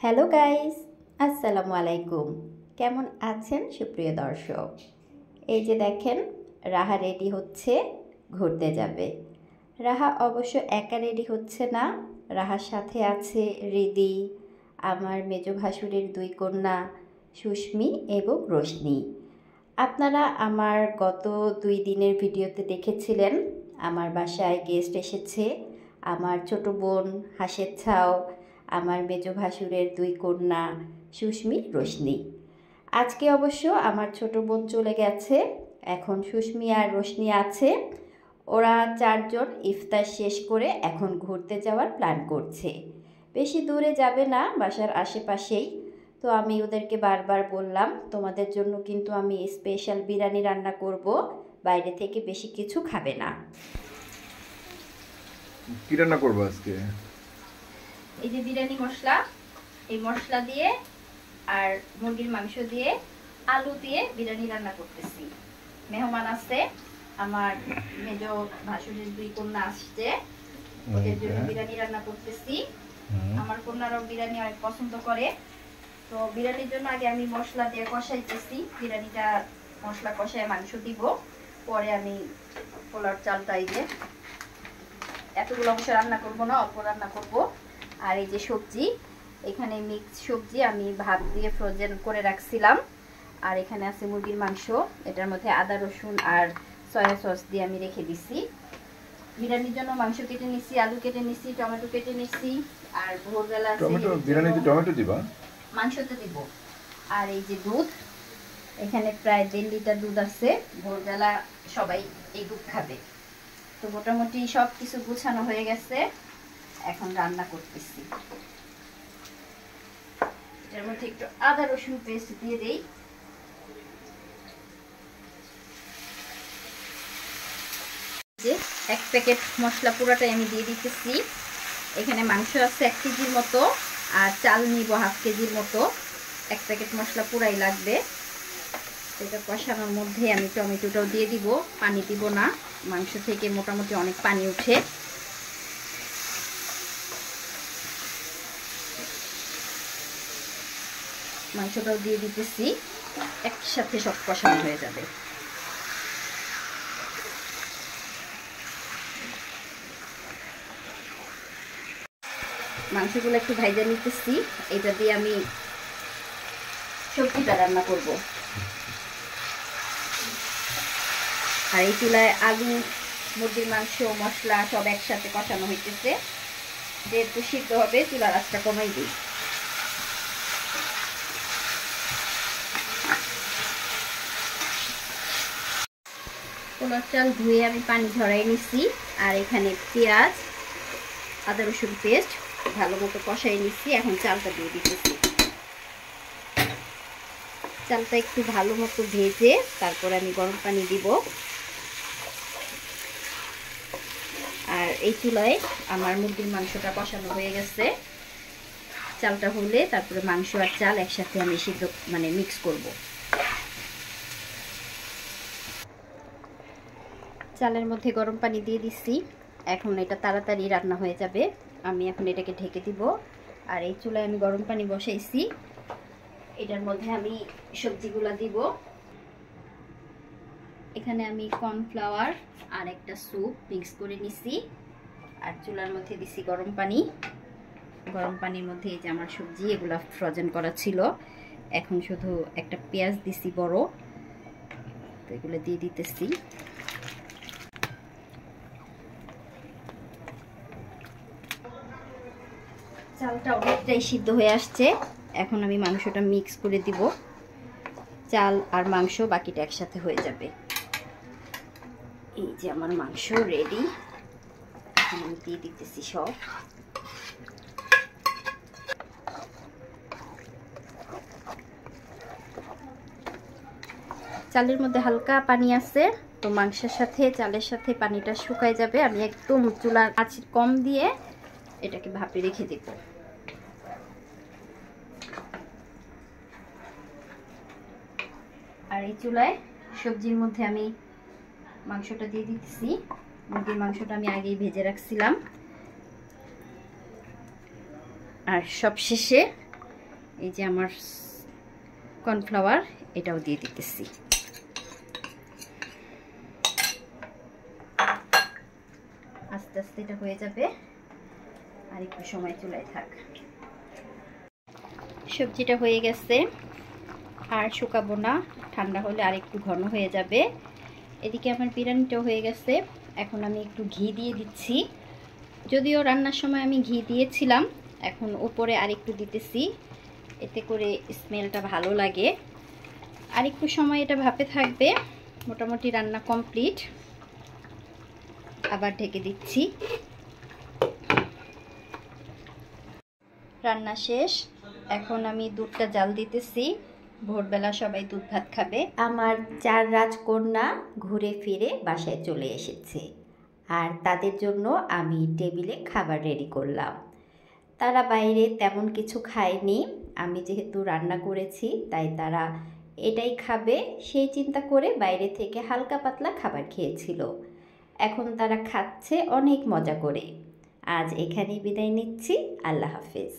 Hello guys, আসসালামু আলাইকুম। কেমন আছেন সুপ্রিয় দর্শক? এই যে দেখেন, রাহা রেডি হচ্ছে, ঘুরতে যাবে। রাহা অবশ্য একা রেডি হচ্ছে না, রাহার সাথে আছে রিদি, আমার মেজ ভাসুরের দুই কন্যা সুস্মি এবং রোশনি। আপনারা আমার গত 2 দিনের ভিডিওতে দেখেছিলেন আমার বাসায় গেস্ট এসেছে, আমার ছোট বোন হাসের ছাও, আমার মেজ ভাসুরের দুই কন্যা সুস্মি, রোশনি। আজকে অবশ্য আমার ছোট বোন চলে গেছে, এখন সুস্মি আর রোশনি আছে। ওরা 4 জন ইফতার শেষ করে এখন ঘুরতে যাওয়ার প্ল্যান করছে। বেশি দূরে যাবে না, বাসার আশেপাশেই। তো আমি ওদেরকে বারবার বললাম, তোমাদের জন্য কিন্তু আমি স্পেশাল বিরিয়ানি রান্না করব, বাইরে থেকে বেশি কিছু খাবে না। কি রান্না করবো আজকে? এই যে বিরিয়ানি মশলা, এই মশলা দিয়ে আর মুরগির মাংস দিয়ে আলু দিয়ে বিরিয়ানি রান্না করতেছি। মেহমান আছে, আমার মেজ ভাসুরের দুই কন্যা আসছে, ওদের জন্য বিরিয়ানি রান্না করতেছি। আমার কন্যারাও বিরিয়ানি অনেক পছন্দ করে। তো বিরিয়ানির জন্য আগে আমি মশলা দিয়ে কষাইতেছি। বিরিয়ানিটা মশলা কষায় মাংস দিব, পরে আমি পোলার চালটা এই যে এতগুলো অংশ রান্না করব না, অল্প রান্না করব। আর এই যে সবজি, এখানে মিক্স সবজি আমি ভাত দিয়ে ফ্রোজেন করে রাখছিলাম। আর এখানে আছে মুরগির মাংস, এটার মধ্যে আদা রসুন আর সয়া সস দিয়ে আমি রেখে দিছি। বিরিয়ানির জন্য মাংস কেটে নিছি, আলু কেটে নিছি, টমেটো কেটে নিছি। আর ভোরবেলা টমেটো, বিরিয়ানিতে টমেটো দিবা? মাংসতে দিব। আর এই যে দুধ, এখানে প্রায় 1.5 লিটার দুধ আছে, ভোরবেলা সবাই এই দুধ খাবে। তো মোটামুটি সব কিছু গুছানো হয়ে গেছে, এখন রান্না করতেছি। এর মধ্যে একটু আদা রসুন পেস্ট দিয়ে দেই। যে 1 প্যাকেট মশলা পুরোটাই আমি দিয়ে দিতেছি। এখানে মাংস আছে 1 কেজির মতো, আর চাল নিব 1/2 কেজির মতো। 1 প্যাকেট মশলা পুরাই লাগবে। এটা কষানোর মধ্যে আমি টমেটোটাও দিয়ে দিব, পানি দিব না, মাংস থেকে মোটামুটি অনেক পানি উঠে। মাংসটাও দিয়ে দিতেছি, একসাথে সব কষানো হয়ে যাবে। মাংসগুলো একটু ভাইজা নিতেছি, এটা দিয়ে আমি সবজিটা রান্না করব। আর এই চুলায় আলু, মুরগির মাংস, মশলা সব একসাথে কষানো হইতেছে। যেহেতু সিদ্ধ হবে, চুলার আঁচটা কমাই দিই। পোলার চাল ধুয়ে আমি পানি ঝরাই নিছি। আর এখানে পেঁয়াজ, আদা রসুন পেস্ট ভালো মতো কষাই নিচ্ছি। এখন চালটা দিয়ে দিতেছি। চালটা একটু ভালো মতো ভেজে তারপর আমি গরম পানি দিব। আর এই চুলায় আমার মুরগির মাংসটা কষানো হয়ে গেছে। চালটা হলে তারপরে মাংস আর চাল একসাথে আমি সিদ্ধ মিক্স করব। চালের মধ্যে গরম পানি দিয়ে দিচ্ছি। এখন এটা তাড়াতাড়ি রান্না হয়ে যাবে। আমি এখন এটাকে ঢেকে দিব। আর এই চুলায় আমি গরম পানি বসাইছি, এটার মধ্যে আমি সবজিগুলা দিব। এখানে আমি কর্নফ্লাওয়ার আর একটা স্যুপ মিক্স করে নিছি। আর চুলার মধ্যে দিছি গরম পানি। গরম পানির মধ্যে এই যে আমার সবজি, এগুলা ফ্রোজেন করা ছিল। এখন শুধু একটা পেঁয়াজ দিছি বড়, তো এগুলো দিয়ে দিতেছি। চালটা অনেকটাই সিদ্ধ হয়ে আসছে, এখন আমি মাংসটা মিক্স করে দিব। চাল আর মাংস বাকিটা একসাথে হয়ে যাবে। এই যে আমার মাংস রেডি, এখন আমি দিয়ে দিতেছি সব। চালের মধ্যে হালকা পানি আছে, তো মাংসের সাথে চালের সাথে পানিটা শুকায় যাবে। আমি একদম চুলার আঁচ কম দিয়ে এটাকে ভাপে রেখে দেব। আর এই চুলায় সবজির মধ্যে আমি মাংসটা দিয়ে দিতেছি। মুরগির মাংসটা আমি আগেই ভেজে রাখছিলাম। আর সবশেষে এই যে আমার কর্নফ্লাওয়ার, এটাও দিয়ে দিতেছি। আস্তে আস্তে এটা হয়ে যাবে, আর একটু সময় চুলায় থাক। সবজিটা হয়ে গেছে, আর শুকাবো না, ঠান্ডা হলে আর একটু ঘন হয়ে যাবে। এদিকে আমার বিরিয়ানিটাও হয়ে গেছে। এখন আমি একটু ঘি দিয়ে দিচ্ছি, যদিও রান্নার সময় আমি ঘি দিয়েছিলাম, এখন উপরে আর একটু দিতেছি, এতে করে স্মেলটা ভালো লাগে। আর একটু সময় এটা ভাপে থাকবে। মোটামুটি রান্না কমপ্লিট, আবার ঢেকে দিচ্ছি। রান্না শেষ, এখন আমি দুধটা জাল দিতেছি। ভোরবেলা সবাই দুধ ভাত খাবে। আমার 4 রাজকন্যা ঘুরে ফিরে বাসায় চলে এসেছে, আর তাদের জন্য আমি টেবিলে খাবার রেডি করলাম। তারা বাইরে তেমন কিছু খায়নি, আমি যেহেতু রান্না করেছি তাই তারা এটাই খাবে সেই চিন্তা করে বাইরে থেকে হালকা পাতলা খাবার খেয়েছিল। এখন তারা খাচ্ছে অনেক মজা করে। আজ এখানেই বিদায় নিচ্ছি। আল্লাহ হাফেজ।